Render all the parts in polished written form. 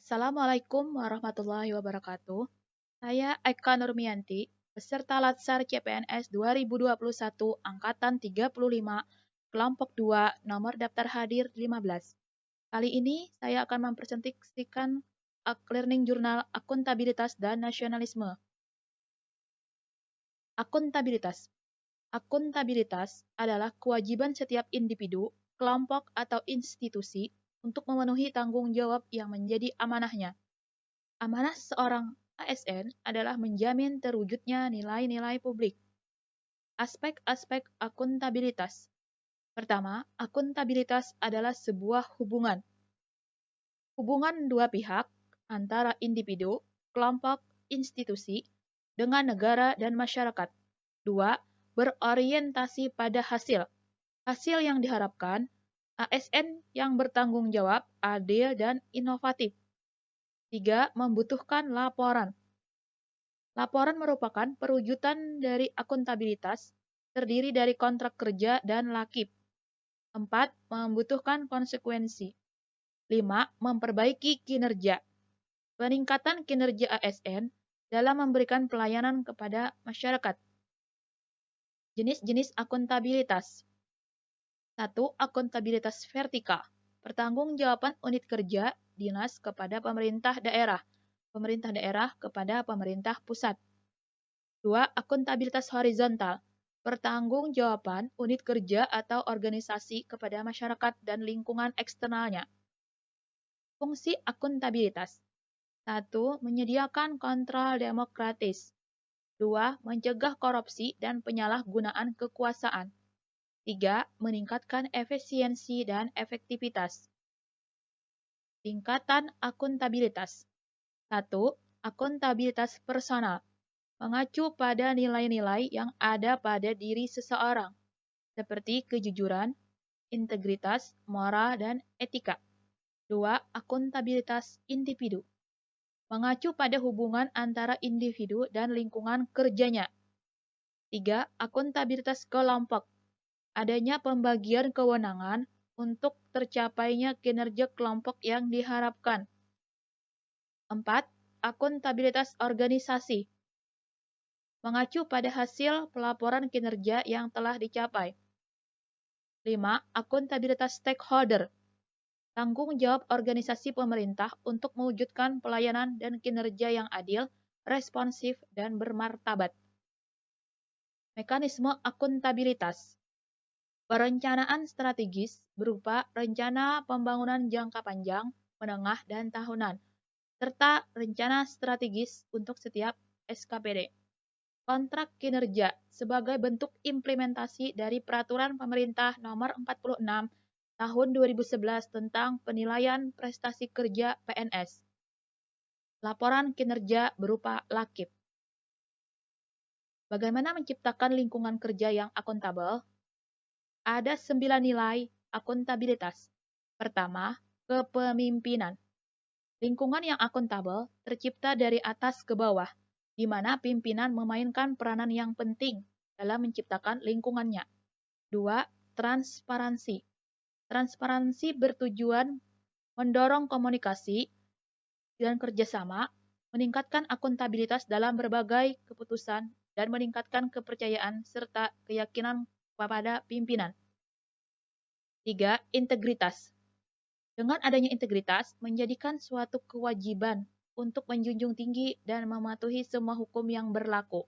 Assalamualaikum warahmatullahi wabarakatuh. Saya Eka Nurmianti, peserta Latsar CPNS 2021 Angkatan 35, kelompok 2, nomor daftar hadir 15. Kali ini saya akan mempresentasikan Learning Journal Akuntabilitas dan Nasionalisme. Akuntabilitas. Akuntabilitas adalah kewajiban setiap individu, kelompok, atau institusi untuk memenuhi tanggung jawab yang menjadi amanahnya. Amanah seorang ASN adalah menjamin terwujudnya nilai-nilai publik. Aspek-aspek akuntabilitas. Pertama, akuntabilitas adalah sebuah hubungan. Hubungan dua pihak antara individu, kelompok, institusi, dengan negara dan masyarakat. Dua, berorientasi pada hasil. Hasil yang diharapkan, ASN yang bertanggung jawab, adil, dan inovatif. Tiga, membutuhkan laporan. Laporan merupakan perwujudan dari akuntabilitas, terdiri dari kontrak kerja dan lakib. 4. Membutuhkan konsekuensi. 5. Memperbaiki kinerja. Peningkatan kinerja ASN dalam memberikan pelayanan kepada masyarakat. Jenis-jenis akuntabilitas. 1. Akuntabilitas vertikal. Pertanggungjawaban unit kerja dinas kepada pemerintah daerah kepada pemerintah pusat. 2. Akuntabilitas horizontal. Pertanggungjawaban unit kerja atau organisasi kepada masyarakat dan lingkungan eksternalnya. Fungsi akuntabilitas. 1. Menyediakan kontrol demokratis. 2. Mencegah korupsi dan penyalahgunaan kekuasaan. 3. Meningkatkan efisiensi dan efektivitas. Tingkatan akuntabilitas. 1. Akuntabilitas personal. Mengacu pada nilai-nilai yang ada pada diri seseorang, seperti kejujuran, integritas, moral, dan etika. 2. Akuntabilitas individu. Mengacu pada hubungan antara individu dan lingkungan kerjanya. 3. Akuntabilitas kelompok. Adanya pembagian kewenangan untuk tercapainya kinerja kelompok yang diharapkan. 4. Akuntabilitas organisasi. Mengacu pada hasil pelaporan kinerja yang telah dicapai. 5. Akuntabilitas stakeholder. Tanggung jawab organisasi pemerintah untuk mewujudkan pelayanan dan kinerja yang adil, responsif, dan bermartabat. Mekanisme akuntabilitas. Perencanaan strategis berupa rencana pembangunan jangka panjang, menengah, dan tahunan, serta rencana strategis untuk setiap SKPD. Kontrak kinerja sebagai bentuk implementasi dari Peraturan Pemerintah Nomor 46 Tahun 2011 tentang penilaian prestasi kerja PNS. Laporan kinerja berupa lakib. Bagaimana menciptakan lingkungan kerja yang akuntabel? Ada 9 nilai akuntabilitas. Pertama, kepemimpinan. Lingkungan yang akuntabel tercipta dari atas ke bawah, di mana pimpinan memainkan peranan yang penting dalam menciptakan lingkungannya. 2. Transparansi. Transparansi bertujuan mendorong komunikasi dan kerjasama, meningkatkan akuntabilitas dalam berbagai keputusan, dan meningkatkan kepercayaan serta keyakinan kepada pimpinan. 3. Integritas. Dengan adanya integritas, menjadikan suatu kewajiban untuk menjunjung tinggi dan mematuhi semua hukum yang berlaku.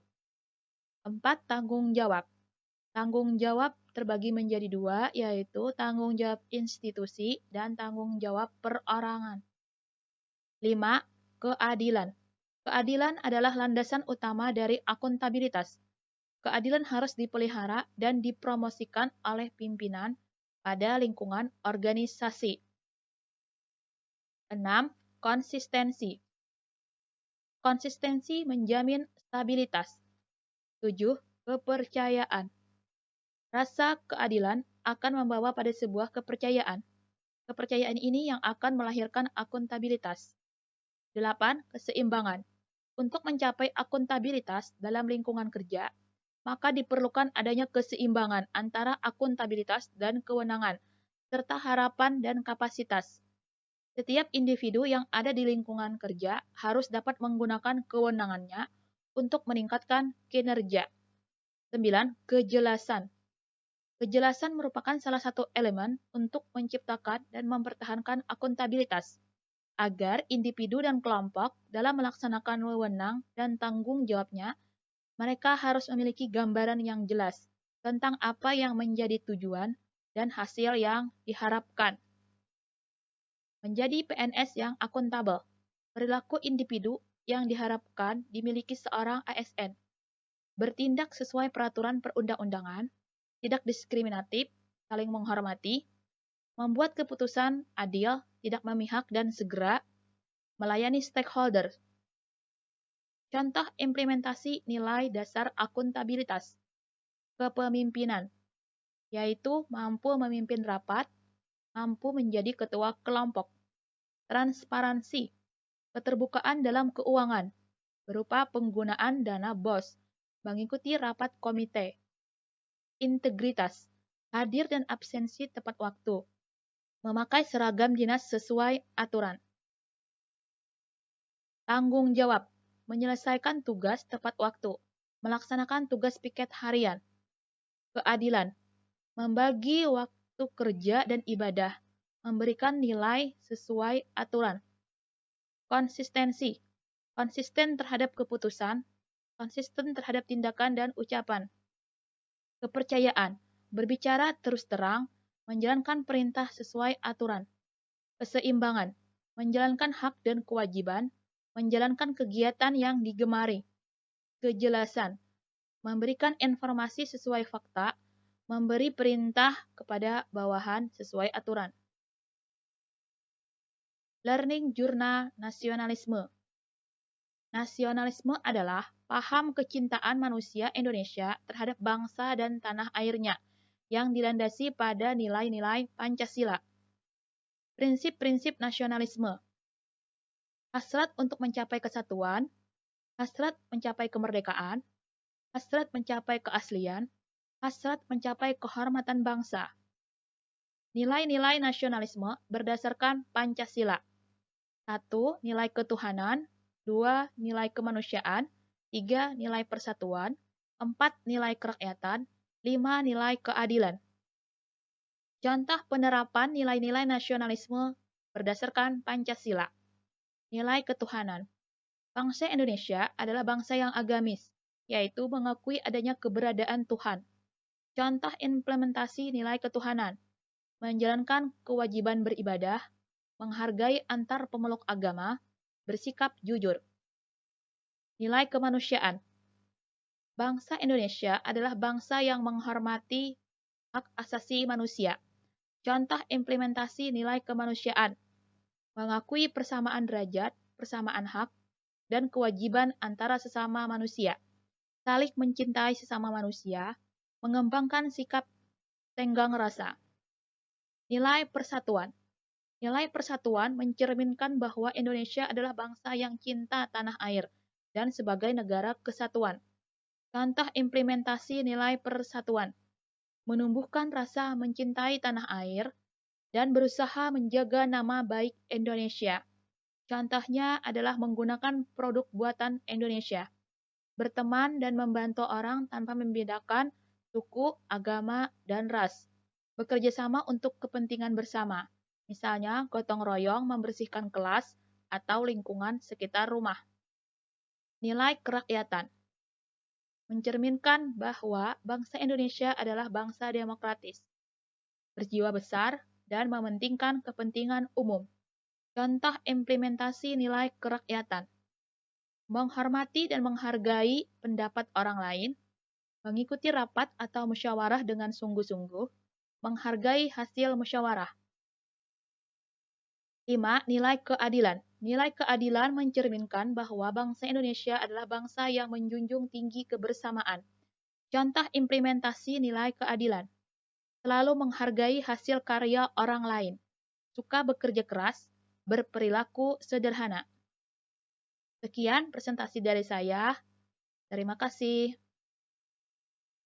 4. Tanggung jawab. Tanggung jawab terbagi menjadi dua, yaitu tanggung jawab institusi dan tanggung jawab perorangan. 5. Keadilan. Keadilan adalah landasan utama dari akuntabilitas. Keadilan harus dipelihara dan dipromosikan oleh pimpinan pada lingkungan organisasi. 6. Konsistensi. Konsistensi menjamin stabilitas. 7. Kepercayaan. Rasa keadilan akan membawa pada sebuah kepercayaan. Kepercayaan ini yang akan melahirkan akuntabilitas. 8. Keseimbangan. Untuk mencapai akuntabilitas dalam lingkungan kerja, maka diperlukan adanya keseimbangan antara akuntabilitas dan kewenangan, serta harapan dan kapasitas. Setiap individu yang ada di lingkungan kerja harus dapat menggunakan kewenangannya untuk meningkatkan kinerja. 9. Kejelasan. Kejelasan merupakan salah satu elemen untuk menciptakan dan mempertahankan akuntabilitas, agar individu dan kelompok dalam melaksanakan wewenang dan tanggung jawabnya, mereka harus memiliki gambaran yang jelas tentang apa yang menjadi tujuan dan hasil yang diharapkan. Menjadi PNS yang akuntabel. Perilaku individu yang diharapkan dimiliki seorang ASN. Bertindak sesuai peraturan perundang-undangan, tidak diskriminatif, saling menghormati, membuat keputusan adil, tidak memihak dan segera, melayani stakeholder. Contoh implementasi nilai dasar akuntabilitas. Kepemimpinan, yaitu mampu memimpin rapat, mampu menjadi ketua kelompok. Transparansi, keterbukaan dalam keuangan, berupa penggunaan dana BOS, mengikuti rapat komite. Integritas, hadir dan absensi tepat waktu, memakai seragam dinas sesuai aturan. Tanggung jawab, menyelesaikan tugas tepat waktu, melaksanakan tugas piket harian. Keadilan, membagi waktu kerja dan ibadah, memberikan nilai sesuai aturan. Konsistensi, konsisten terhadap keputusan, konsisten terhadap tindakan dan ucapan. Kepercayaan, berbicara terus terang, menjalankan perintah sesuai aturan. Keseimbangan, menjalankan hak dan kewajiban, menjalankan kegiatan yang digemari. Kejelasan, memberikan informasi sesuai fakta, memberi perintah kepada bawahan sesuai aturan. Learning Journal Nasionalisme. Nasionalisme adalah paham kecintaan manusia Indonesia terhadap bangsa dan tanah airnya yang dilandasi pada nilai-nilai Pancasila. Prinsip-prinsip nasionalisme. Hasrat untuk mencapai kesatuan, hasrat mencapai kemerdekaan, hasrat mencapai keaslian, hasrat mencapai kehormatan bangsa. Nilai-nilai nasionalisme berdasarkan Pancasila. 1. Nilai ketuhanan. 2. Nilai kemanusiaan. 3. Nilai persatuan. 4. Nilai kerakyatan. 5. Nilai keadilan. Contoh penerapan nilai-nilai nasionalisme berdasarkan Pancasila. Nilai ketuhanan. Bangsa Indonesia adalah bangsa yang agamis, yaitu mengakui adanya keberadaan Tuhan. Contoh implementasi nilai ketuhanan. Menjalankan kewajiban beribadah, menghargai antar pemeluk agama, bersikap jujur. Nilai kemanusiaan. Bangsa Indonesia adalah bangsa yang menghormati hak asasi manusia. Contoh implementasi nilai kemanusiaan. Mengakui persamaan derajat, persamaan hak, dan kewajiban antara sesama manusia. Saling mencintai sesama manusia, mengembangkan sikap tenggang rasa. Nilai persatuan. Nilai persatuan mencerminkan bahwa Indonesia adalah bangsa yang cinta tanah air dan sebagai negara kesatuan. Contoh implementasi nilai persatuan. Menumbuhkan rasa mencintai tanah air dan berusaha menjaga nama baik Indonesia. Contohnya adalah menggunakan produk buatan Indonesia. Berteman dan membantu orang tanpa membedakan suku, agama, dan ras. Bekerja sama untuk kepentingan bersama. Misalnya, gotong royong membersihkan kelas atau lingkungan sekitar rumah. Nilai kerakyatan. Mencerminkan bahwa bangsa Indonesia adalah bangsa demokratis, berjiwa besar, dan mementingkan kepentingan umum. Contoh implementasi nilai kerakyatan. Menghormati dan menghargai pendapat orang lain, mengikuti rapat atau musyawarah dengan sungguh-sungguh, menghargai hasil musyawarah. 5. Nilai keadilan. Nilai keadilan mencerminkan bahwa bangsa Indonesia adalah bangsa yang menjunjung tinggi kebersamaan. Contoh implementasi nilai keadilan. Selalu menghargai hasil karya orang lain. Suka bekerja keras, berperilaku sederhana. Sekian presentasi dari saya. Terima kasih.